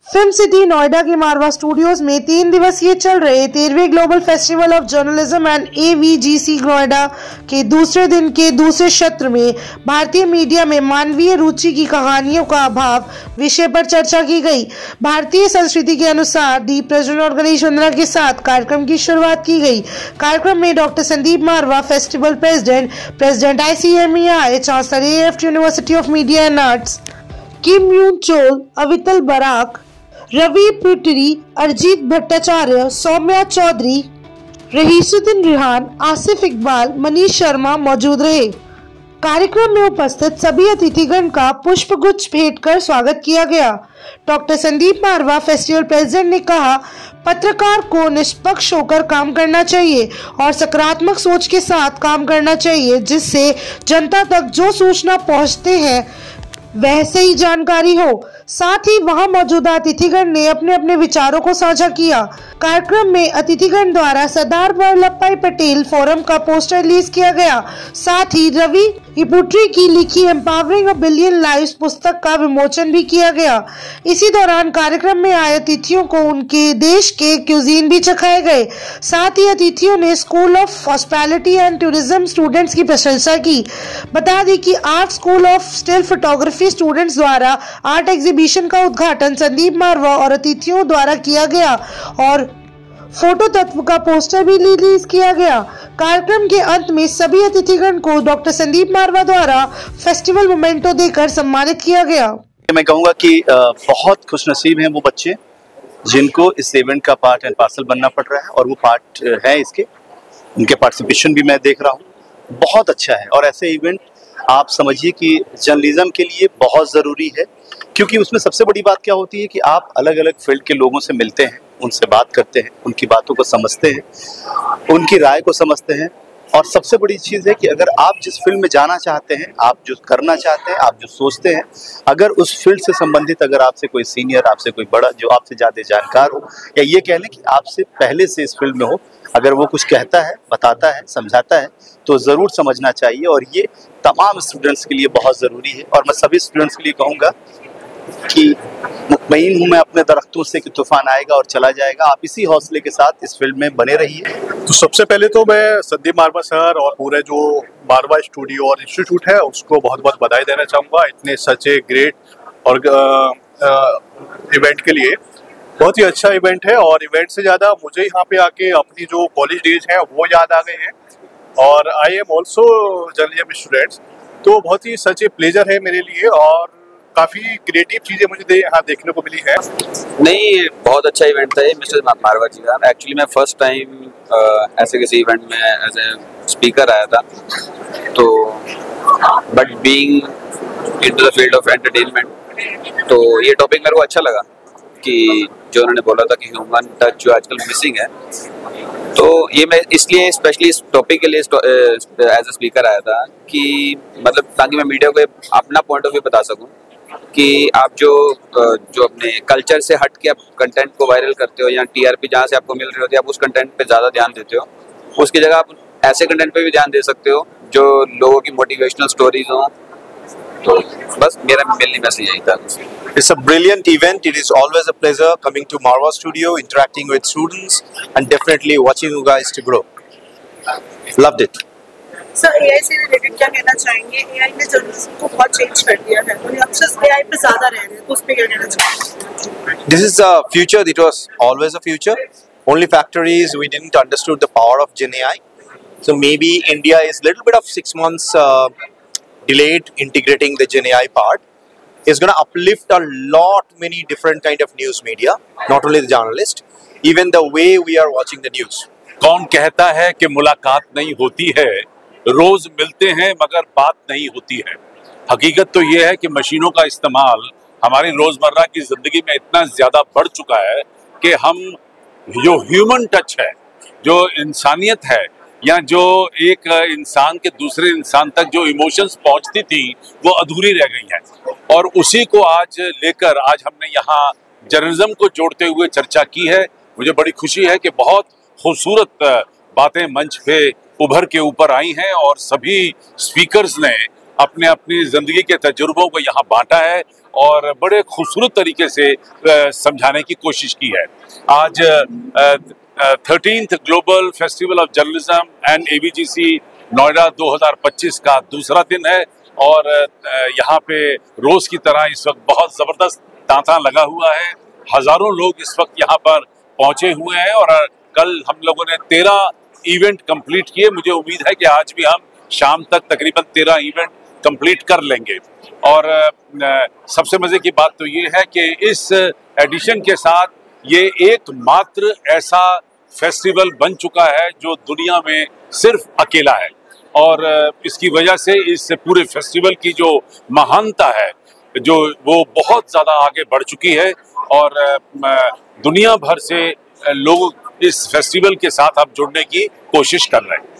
Film city Noida के मारवा studios में 3 दिवसीय चल रहे 13वें global festival of journalism and AVGC Noida के दूसरे दिन के दूसरे सत्र में भारतीय मीडिया में मानवीय रुचि की कहानियों का अभाव विषय पर चर्चा की गई। भारतीय संस्कृति के अनुसार दीप प्रज्वलन और गणेश वंदना के साथ कार्यक्रम की शुरुआत की गई। कार्यक्रम में doctor Sandeep Marwah, festival president ICMEI, chancellor AFT university of media and arts, Kim Yun Chol, Avital Barak, Ravi Putri, Arijit Bhattacharya, Saumya Chaudhary, Rahisuddin Rihan, Asif Iqbal, Manish Sharma मौजूद रहे। कार्यक्रम में उपस्थित सभी अतिथिगण का पुष्पगुच्छ भेंट कर स्वागत किया गया। Doctor Sandeep Marwah, festival president, ने कहा, पत्रकार को निष्पक्ष होकर काम करना चाहिए और सकारात्मक सोच के साथ काम करना चाहिए, जिससे जनता तक जो सूचना पहुंचते हैं वह सही जानकारी हो। साथ ही वहां मौजूदा अतिथिगण ने अपने अपने विचारों को साझा किया। कार्यक्रम में अतिथिगण द्वारा सरदार वल्लभ भाई पटेल फोरम का पोस्टर रिलीज किया गया। साथ ही रवि पुटरी की लिखी एम्पावरिंग अ बिलियन लाइव्स पुस्तक का विमोचन भी किया गया। इसी दौरान कार्यक्रम में आए अतिथियों को उनके देश के क्यूजीन भी चखाए गए। साथ ही अतिथियों ने school of hospitality and tourism students की प्रशंसा की। बता दें कि art school of still photography students द्वारा आर्ट एग्जीबिशन का उद्घाटन संदीप मारवा और अतिथियों द्वारा किया गया और फोटो तत्व का पोस्टर भी रिलीज किया गया। कार्यक्रम के अंत में सभी अतिथिगण को डॉक्टर संदीप मारवा द्वारा फेस्टिवल मोमेंटो देकर सम्मानित किया गया। मैं कहूँगा कि बहुत खुशनसीब हैं वो बच्चे जिनको इस इवेंट का पार्ट एंड पार्सल बनना पड़ रहा है और वो पार्ट है इसके, उनके पार्टिसिपेशन भी मैं देख रहा हूँ, बहुत अच्छा है। और ऐसे इवेंट आप समझिए कि जर्नलिज्म के लिए बहुत ज़रूरी है, क्योंकि उसमें सबसे बड़ी बात क्या होती है कि आप अलग अलग फील्ड के लोगों से मिलते हैं, उनसे बात करते हैं, उनकी बातों को समझते हैं, उनकी राय को समझते हैं। और सबसे बड़ी चीज़ है कि अगर आप जिस फील्ड में जाना चाहते हैं, आप जो करना चाहते हैं, आप जो सोचते हैं, अगर उस फील्ड से संबंधित अगर आपसे कोई सीनियर, आपसे कोई बड़ा जो आपसे ज़्यादा जानकार हो, या ये कह लें कि आपसे पहले से इस फील्ड में हो, अगर वो कुछ कहता है, बताता है, समझाता है, तो ज़रूर समझना चाहिए। और ये तमाम स्टूडेंट्स के लिए बहुत ज़रूरी है। और मैं सभी स्टूडेंट्स के लिए कहूँगा कि मुतमईन हूँ मैं अपने दरख्तों से कि तूफान आएगा और चला जाएगा। आप इसी हौसले के साथ इस फील्ड में बने रहिए। तो सबसे पहले तो मैं संदीप मारवा सर और पूरे जो मारवा स्टूडियो और इंस्टीट्यूट है उसको बहुत बहुत बधाई देना चाहूँगा इतने सच ए ग्रेट और इवेंट के लिए। बहुत ही अच्छा इवेंट है और इवेंट से ज़्यादा मुझे यहाँ पे आके अपनी जो कॉलेज डेज हैं वो याद आ गए हैं। और I am also journalism students, तो बहुत ही सच ए प्लेजर है मेरे लिए और काफ़ी क्रिएटिव चीज़ें मुझे यहाँ देखने को मिली है। नहीं, बहुत अच्छा इवेंट था ये मिस्टर मारवा जी का। एक्चुअली मैं फर्स्ट टाइम ऐसे किसी इवेंट में एज ए स्पीकर आया था, तो but being into the field of entertainment, तो ये टॉपिक मेरे को अच्छा लगा कि जो उन्होंने बोला था कि ह्यूमन टच जो आजकल मिसिंग है, तो ये मैं इसलिए स्पेशली इस टॉपिक के लिए एज ए स्पीकर आया था कि मतलब ताकि मैं मीडिया को अपना पॉइंट ऑफ व्यू बता सकूं कि आप जो अपने कल्चर से हट के आप कंटेंट को वायरल करते हो या TRP जहाँ से आपको मिल रही होती है, आप उस कंटेंट पे ज़्यादा ध्यान देते हो, उसकी जगह आप ऐसे कंटेंट पे भी ध्यान दे सकते हो जो लोगों की मोटिवेशनल स्टोरीज हों। तो बस मेरा मेनली मैसेज यही था। It's a brilliant event. It is always a pleasure coming to Marwa Studio, interacting with students, and definitely watching you guys to grow. Loved it. Sir, AI से related क्या कहना चाहेंगे? AI ने journalism को बहुत change कर दिया है और अक्सर AI पे ज़्यादा रह रहे हैं, तो उस पे क्या कहना चाहेंगे? This is a future. It was always a future. Only factor is we didn't understood the power of Gen AI. So maybe India is little bit of 6 months delayed integrating the Gen AI part. Is going to uplift a lot many different kind of news media, not only the journalist, even the way we are watching the news. कौन कहता है कि मुलाकात नहीं होती है, रोज मिलते हैं मगर बात नहीं होती है। हकीकत तो ये है कि मशीनों का इस्तेमाल हमारी रोजमर्रा की जिंदगी में इतना ज्यादा बढ़ चुका है कि हम जो ह्यूमन टच है, जो इंसानियत है, या जो एक इंसान के दूसरे इंसान तक जो इमोशंस पहुंचती थी वो अधूरी रह गई हैं। और उसी को आज लेकर आज हमने यहाँ जर्नलिज्म को जोड़ते हुए चर्चा की है। मुझे बड़ी खुशी है कि बहुत खूबसूरत बातें मंच पे उभर के ऊपर आई हैं और सभी स्पीकर्स ने अपने अपनी ज़िंदगी के तजुर्बों को यहाँ बांटा है और बड़े खूबसूरत तरीके से समझाने की कोशिश की है। आज 13th global festival of journalism and AVGC Noida 2025 का दूसरा दिन है और यहाँ पे रोज की तरह इस वक्त बहुत जबरदस्त तांता लगा हुआ है। हजारों लोग इस वक्त यहाँ पर पहुंचे हुए हैं और कल हम लोगों ने 13 इवेंट कंप्लीट किए। मुझे उम्मीद है कि आज भी हम शाम तक तकरीबन 13 इवेंट कंप्लीट कर लेंगे। और सबसे मजे की बात तो ये है कि इस एडिशन के साथ ये एकमात्र ऐसा फेस्टिवल बन चुका है जो दुनिया में सिर्फ अकेला है और इसकी वजह से इस पूरे फेस्टिवल की जो महानता है जो वो बहुत ज़्यादा आगे बढ़ चुकी है और दुनिया भर से लोग इस फेस्टिवल के साथ अब जुड़ने की कोशिश कर रहे हैं।